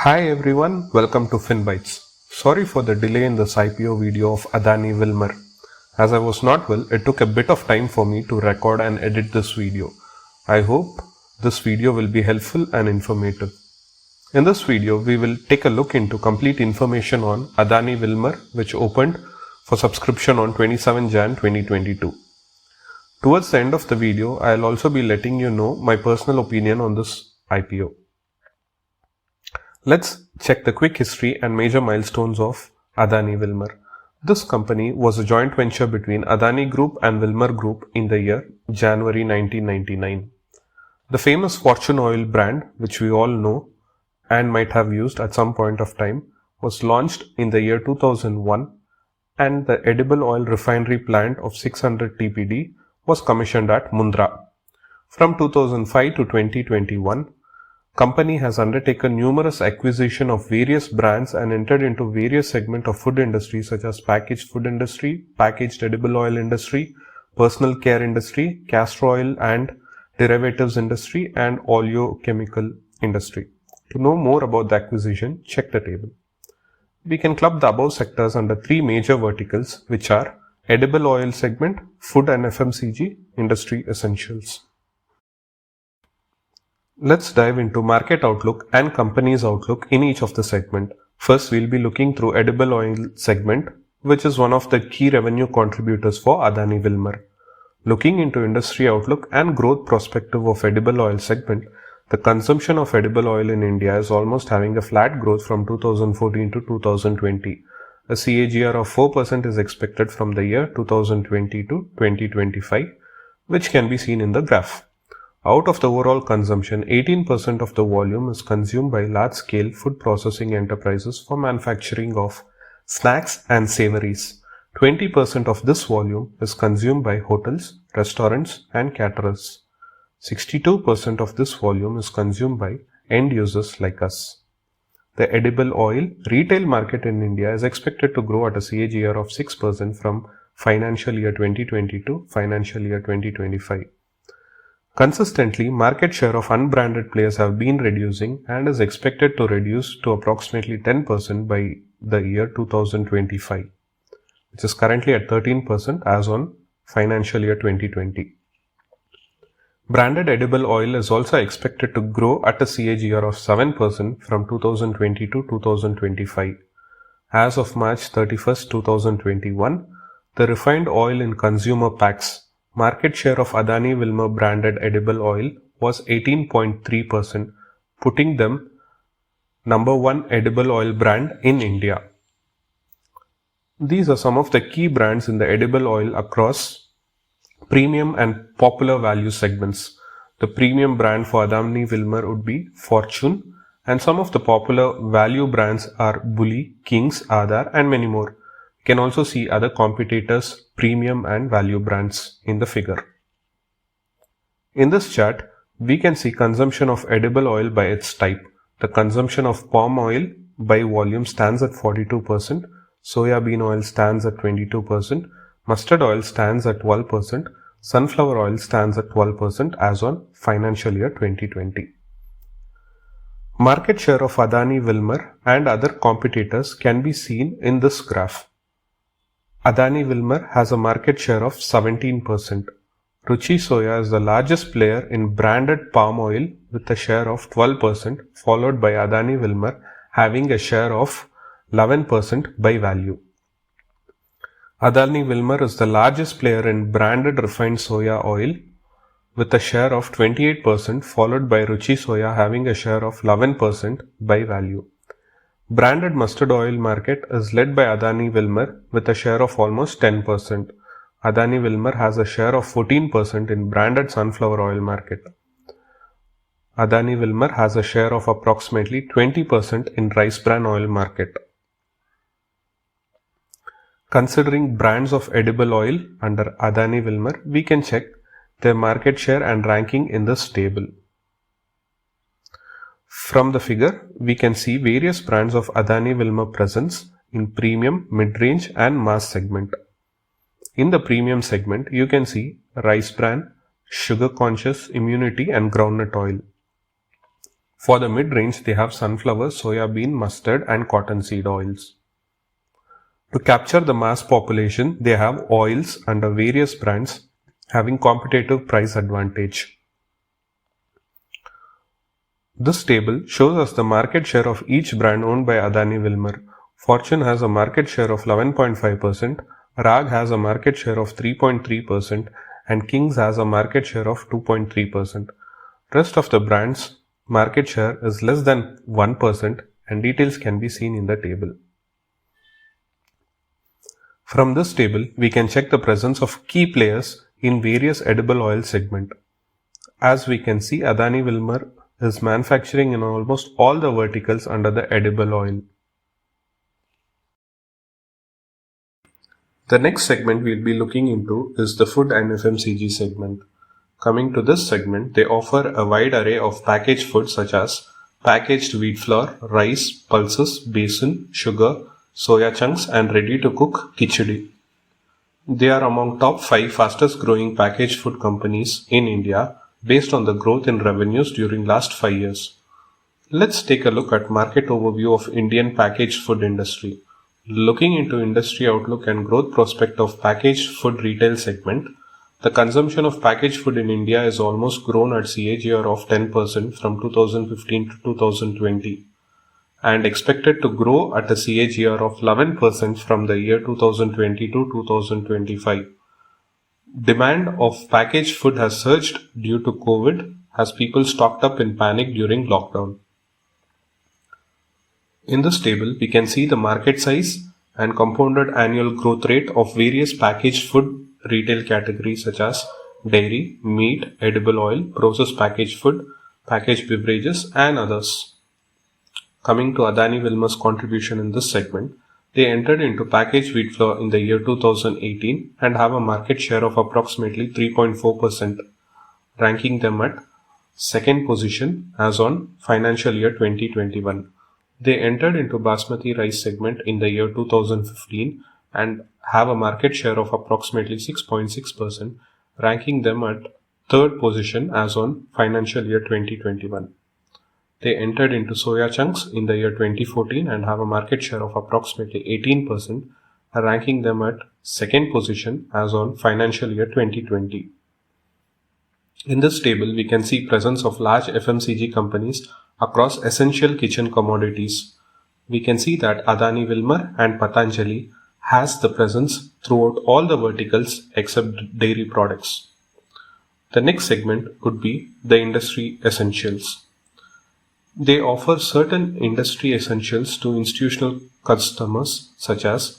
Hi everyone, welcome to FinBytes. Sorry for the delay in this IPO video of Adani Wilmar. As I was not well, it took a bit of time for me to record and edit this video. I hope this video will be helpful and informative. In this video, we will take a look into complete information on Adani Wilmar, which opened for subscription on 27 Jan 2022. Towards the end of the video, I'll also be letting you know my personal opinion on this IPO. Let's check the quick history and major milestones of Adani Wilmar. This company was a joint venture between Adani Group and Wilmar Group in the year January 1999. The famous Fortune Oil brand, which we all know and might have used at some point of time, was launched in the year 2001, and the edible oil refinery plant of 600 TPD was commissioned at Mundra. From 2005 to 2021, company has undertaken numerous acquisition of various brands and entered into various segments of food industry such as packaged food industry, packaged edible oil industry, personal care industry, castor oil and derivatives industry, and oleochemical industry. To know more about the acquisition, check the table. We can club the above sectors under three major verticals, which are edible oil segment, food and FMCG, industry essentials. Let's dive into market outlook and company's outlook in each of the segment. First, we'll be looking through edible oil segment, which is one of the key revenue contributors for Adani Wilmar. Looking into industry outlook and growth perspective of edible oil segment, the consumption of edible oil in India is almost having a flat growth from 2014 to 2020. A CAGR of 4% is expected from the year 2020 to 2025, which can be seen in the graph. Out of the overall consumption, 18% of the volume is consumed by large-scale food processing enterprises for manufacturing of snacks and savories. 20% of this volume is consumed by hotels, restaurants and caterers. 62% of this volume is consumed by end users like us. The edible oil retail market in India is expected to grow at a CAGR of 6% from financial year 2020 to financial year 2025. Consistently, market share of unbranded players have been reducing and is expected to reduce to approximately 10% by the year 2025, which is currently at 13% as on financial year 2020. Branded edible oil is also expected to grow at a CAGR of 7% from 2020 to 2025. As of March 31st, 2021, the refined oil in consumer packs market share of Adani Wilmar branded edible oil was 18.3%, putting them number one edible oil brand in India. These are some of the key brands in the edible oil across premium and popular value segments. The premium brand for Adani Wilmar would be Fortune, and some of the popular value brands are Bully, Kings, Aadhar and many more. You can also see other competitors' premium and value brands in the figure. In this chart, we can see consumption of edible oil by its type. The consumption of palm oil by volume stands at 42%, soya bean oil stands at 22%, mustard oil stands at 12%, sunflower oil stands at 12% as on financial year 2020. Market share of Adani Wilmar and other competitors can be seen in this graph. Adani Wilmar has a market share of 17%. Ruchi Soya is the largest player in branded palm oil with a share of 12%, followed by Adani Wilmar having a share of 11% by value. Adani Wilmar is the largest player in branded refined soya oil with a share of 28%, followed by Ruchi Soya having a share of 11% by value. Branded mustard oil market is led by Adani Wilmar with a share of almost 10%. Adani Wilmar has a share of 14% in branded sunflower oil market. Adani Wilmar has a share of approximately 20% in rice bran oil market. Considering brands of edible oil under Adani Wilmar, we can check their market share and ranking in this table. From the figure, we can see various brands of Adani Wilmar presence in premium, mid-range and mass segment. In the premium segment, you can see rice bran, sugar conscious, immunity and groundnut oil. For the mid-range, they have sunflower, soya bean, mustard and cottonseed oils. To capture the mass population, they have oils under various brands having competitive price advantage. This table shows us the market share of each brand owned by Adani Wilmar. Fortune has a market share of 11.5%, Rag has a market share of 3.3%, and Kings has a market share of 2.3%. Rest of the brands' market share is less than 1%, and details can be seen in the table. From this table, we can check the presence of key players in various edible oil segment. As we can see, Adani Wilmar is manufacturing in almost all the verticals under the edible oil. The next segment we'll be looking into is the food and FMCG segment. Coming to this segment, they offer a wide array of packaged foods such as packaged wheat flour, rice, pulses, besan, sugar, soya chunks and ready-to-cook khichdi. They are among top 5 fastest growing packaged food companies in India based on the growth in revenues during last 5 years. Let's take a look at market overview of Indian packaged food industry. Looking into industry outlook and growth prospect of packaged food retail segment, the consumption of packaged food in India is almost grown at CAGR of 10% from 2015 to 2020 and expected to grow at a CAGR of 11% from the year 2020 to 2025. Demand of packaged food has surged due to COVID as people stocked up in panic during lockdown. In this table, we can see the market size and compounded annual growth rate of various packaged food retail categories such as dairy, meat, edible oil, processed packaged food, packaged beverages and others. Coming to Adani Wilmar's contribution in this segment, they entered into packaged wheat flour in the year 2018 and have a market share of approximately 3.4%, ranking them at second position as on financial year 2021. They entered into basmati rice segment in the year 2015 and have a market share of approximately 6.6%, ranking them at third position as on financial year 2021. They entered into soya chunks in the year 2014 and have a market share of approximately 18%, ranking them at second position as on financial year 2020. In this table, we can see presence of large FMCG companies across essential kitchen commodities. We can see that Adani Wilmar and Patanjali has the presence throughout all the verticals except dairy products. The next segment would be the industry essentials. They offer certain industry essentials to institutional customers such as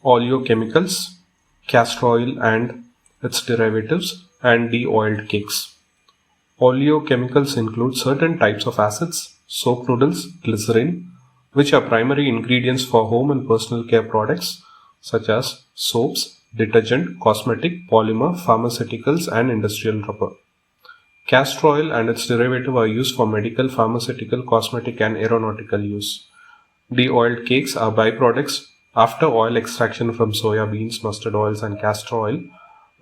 oleochemicals, castor oil and its derivatives, and de-oiled cakes. Oleochemicals include certain types of acids, soap noodles, glycerin, which are primary ingredients for home and personal care products such as soaps, detergent, cosmetic, polymer, pharmaceuticals, and industrial rubber. Castor oil and its derivative are used for medical, pharmaceutical, cosmetic, and aeronautical use. De-oiled cakes are byproducts after oil extraction from soya beans, mustard oils, and castor oil,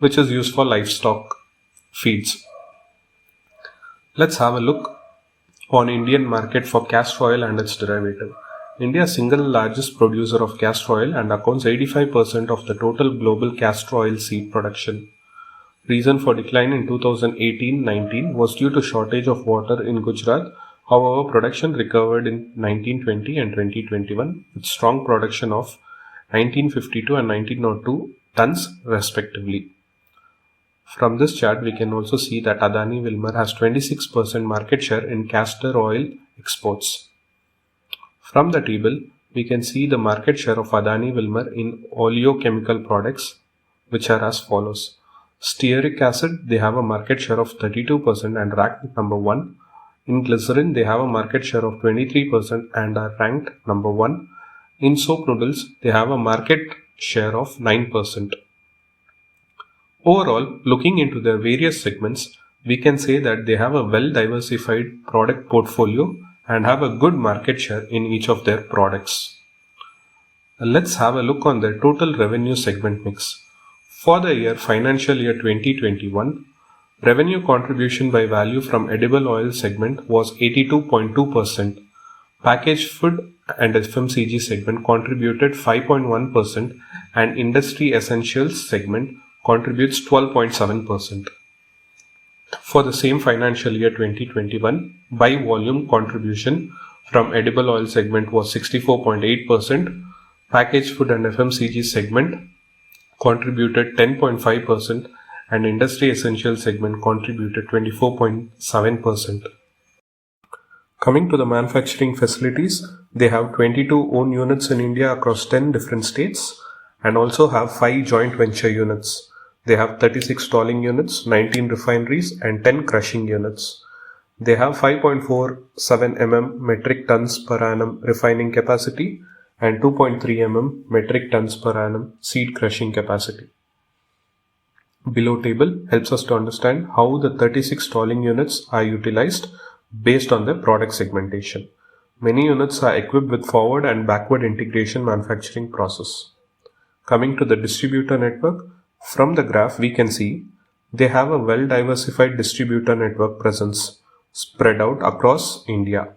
which is used for livestock feeds. Let's have a look on Indian market for castor oil and its derivative. India is single largest producer of castor oil and accounts 85% of the total global castor oil seed production. Reason for decline in 2018-19 was due to shortage of water in Gujarat. However, production recovered in 1920 and 2021 with strong production of 1952 and 1902 tons respectively. From this chart, we can also see that Adani Wilmar has 26% market share in castor oil exports. From the table, we can see the market share of Adani Wilmar in oleochemical products, which are as follows. Stearic acid, they have a market share of 32% and ranked number 1. In glycerin, they have a market share of 23% and are ranked number 1. In soap noodles, they have a market share of 9%. Overall, looking into their various segments, we can say that they have a well-diversified product portfolio and have a good market share in each of their products. Let's have a look on their total revenue segment mix. For the year financial year 2021, Revenue contribution by value from edible oil segment was 82.2%. Packaged food and FMCG segment contributed 5.1% and industry essentials segment contributes 12.7%. For the same financial year 2021, by volume contribution from edible oil segment was 64.8%, packaged food and FMCG segment contributed 10.5% and industry essential segment contributed 24.7%. Coming to the manufacturing facilities, they have 22 own units in India across 10 different states and also have 5 joint venture units. They have 36 stalling units, 19 refineries and 10 crushing units. They have 5.47 mm metric tons per annum refining capacity and 2.3 mm metric tons per annum seed crushing capacity. Below table helps us to understand how the 36 stalling units are utilized based on the product segmentation. Many units are equipped with forward and backward integration manufacturing process. Coming to the distributor network, from the graph we can see they have a well diversified distributor network presence spread out across India.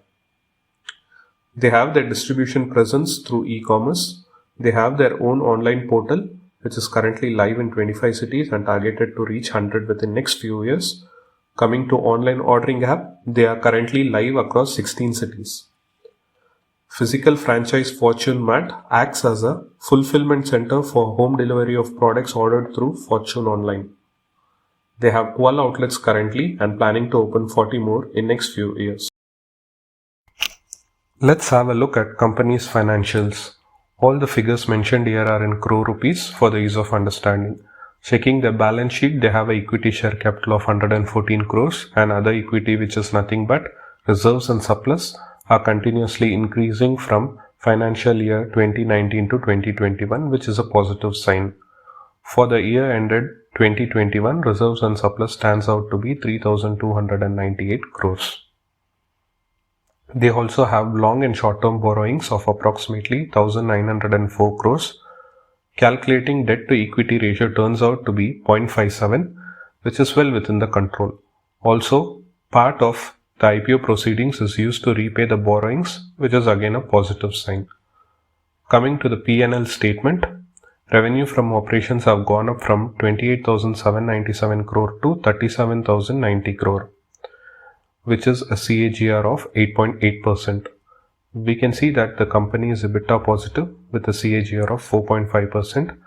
They have their distribution presence through e-commerce. They have their own online portal which is currently live in 25 cities and targeted to reach 100 within next few years. Coming to online ordering app, they are currently live across 16 cities. Physical franchise Fortune Mart acts as a fulfillment center for home delivery of products ordered through Fortune Online. They have 12 outlets currently and planning to open 40 more in next few years. Let's have a look at company's financials. All the figures mentioned here are in crore rupees for the ease of understanding. Checking the balance sheet, they have an equity share capital of 114 crores and other equity which is nothing but reserves and surplus are continuously increasing from financial year 2019 to 2021, which is a positive sign. For the year ended 2021, reserves and surplus stands out to be 3,298 crores. They also have long and short-term borrowings of approximately 1,904 crores. Calculating debt to equity ratio turns out to be 0.57, which is well within the control. Also, part of the IPO proceedings is used to repay the borrowings, which is again a positive sign. Coming to the P&L statement, revenue from operations have gone up from 28,797 crore to 37,090 crore, which is a CAGR of 8.8%. We can see that the company is EBITDA positive with a CAGR of 4.5%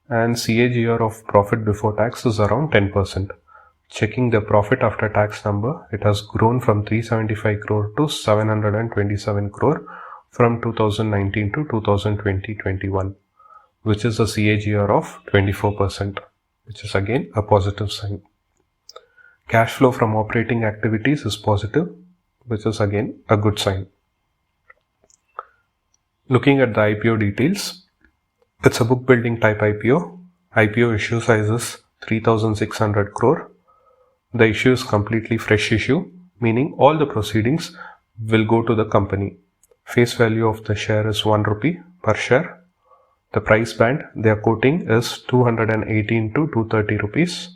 and CAGR of profit before tax is around 10%. Checking the profit after tax number, it has grown from 375 crore to 727 crore from 2019 to 2020-21, which is a CAGR of 24%, which is again a positive sign. Cash flow from operating activities is positive, which is again a good sign. Looking at the IPO details, it's a book building type IPO. IPO issue size is 3,600 crore. The issue is completely fresh issue, meaning all the proceedings will go to the company. Face value of the share is 1 rupee per share. The price band they are quoting is 218 to 230 rupees.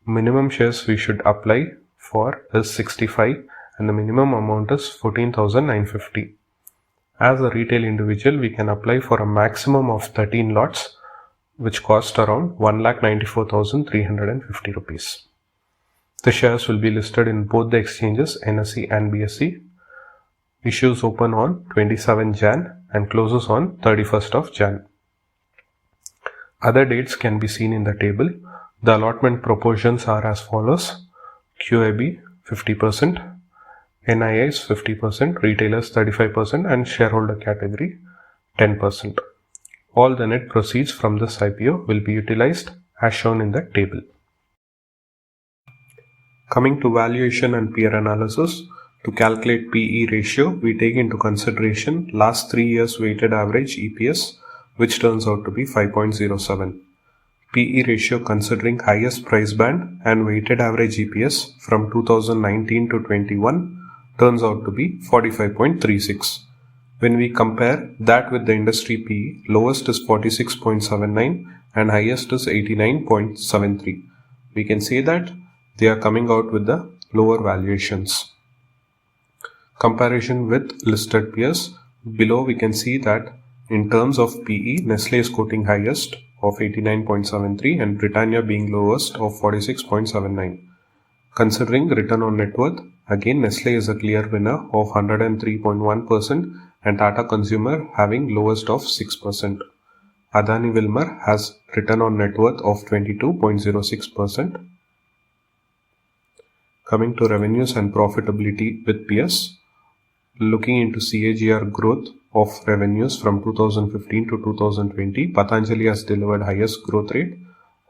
Minimum shares we should apply for is 65 and the minimum amount is 14,950. As a retail individual, we can apply for a maximum of 13 lots, which cost around 1,94,350 rupees. The shares will be listed in both the exchanges, NSE and BSE. Issues open on 27 Jan and closes on 31st of Jan. Other dates can be seen in the table. The allotment proportions are as follows: QIB 50%, NIIs 50%, retailers 35% and shareholder category 10%. All the net proceeds from this IPO will be utilized as shown in the table. Coming to valuation and peer analysis, to calculate PE ratio, we take into consideration last 3 years weighted average EPS, which turns out to be 5.07. PE ratio considering highest price band and weighted average EPS from 2019 to 21 turns out to be 45.36. When we compare that with the industry PE, lowest is 46.79 and highest is 89.73. We can say that they are coming out with the lower valuations. Comparison with listed peers. Below we can see that in terms of PE, Nestle is quoting highest of 89.73 and Britannia being lowest of 46.79. Considering return on net worth, again Nestle is a clear winner of 103.1% and Tata Consumer having lowest of 6%. Adani Wilmar has return on net worth of 22.06%. Coming to revenues and profitability with peers, looking into CAGR growth of revenues from 2015 to 2020, Patanjali has delivered highest growth rate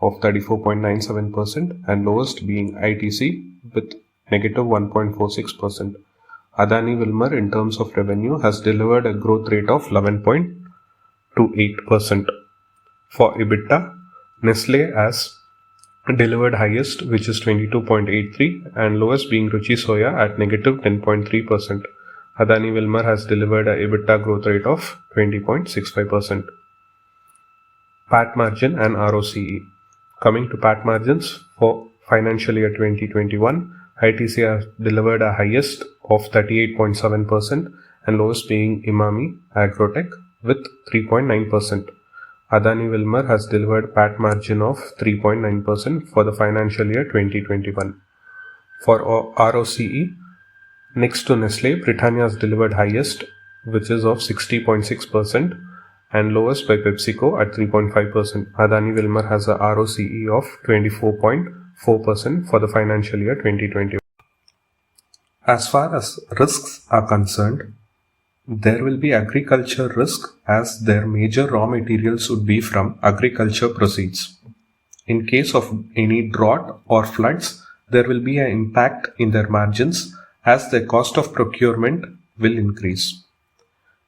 of 34.97% and lowest being ITC with negative 1.46%. Adani Wilmar in terms of revenue has delivered a growth rate of 11.28%. For EBITDA, Nestle has delivered highest, which is 22.83, and lowest being Ruchi Soya at negative 10.3%. Adani Wilmar has delivered a EBITDA growth rate of 20.65%. PAT margin and ROCE. Coming to PAT margins for financial year 2021, ITC has delivered a highest of 38.7% and lowest being Imami Agrotech with 3.9%. Adani Wilmar has delivered PAT margin of 3.9% for the financial year 2021. For ROCE, next to Nestle, Britannia has delivered highest, which is of 60.6%, and lowest by PepsiCo at 3.5%. Adani Wilmar has a ROCE of 24.4% for the financial year 2021. As far as risks are concerned, there will be agriculture risk as their major raw materials would be from agriculture proceeds. In case of any drought or floods, there will be an impact in their margins as the cost of procurement will increase.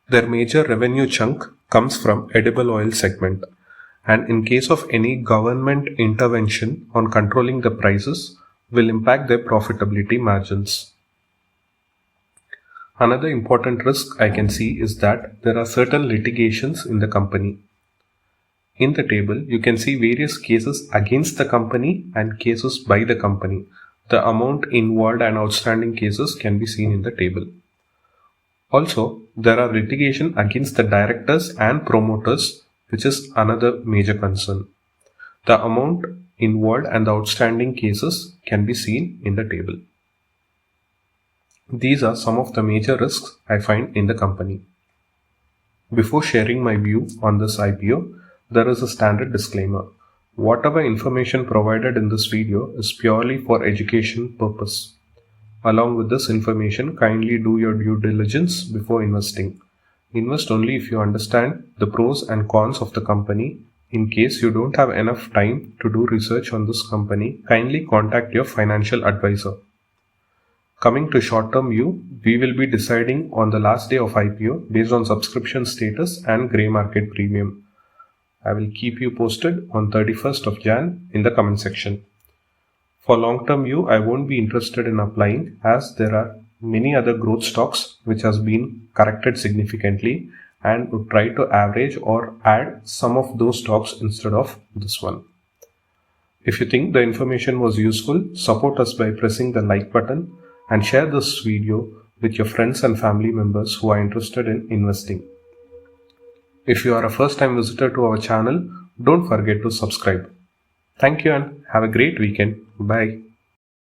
Their major revenue chunk comes from edible oil segment, and in case of any government intervention on controlling the prices will impact their profitability margins. Another important risk I can see is that there are certain litigations in the company. In the table, you can see various cases against the company and cases by the company. The amount involved and outstanding cases can be seen in the table. Also, there are litigation against the directors and promoters, which is another major concern. The amount involved and the outstanding cases can be seen in the table. These are some of the major risks I find in the company. Before sharing my view on this IPO, there is a standard disclaimer. Whatever information provided in this video is purely for education purpose. Along with this information, kindly do your due diligence before investing. Invest only if you understand the pros and cons of the company. In case you don't have enough time to do research on this company, kindly contact your financial advisor. Coming to short-term view, we will be deciding on the last day of IPO based on subscription status and grey market premium. I will keep you posted on 31st of Jan in the comment section. For long-term view, I won't be interested in applying as there are many other growth stocks which has been corrected significantly and would try to average or add some of those stocks instead of this one. If you think the information was useful, support us by pressing the like button and share this video with your friends and family members who are interested in investing. If you are a first-time visitor to our channel, don't forget to subscribe. Thank you and have a great weekend. Bye.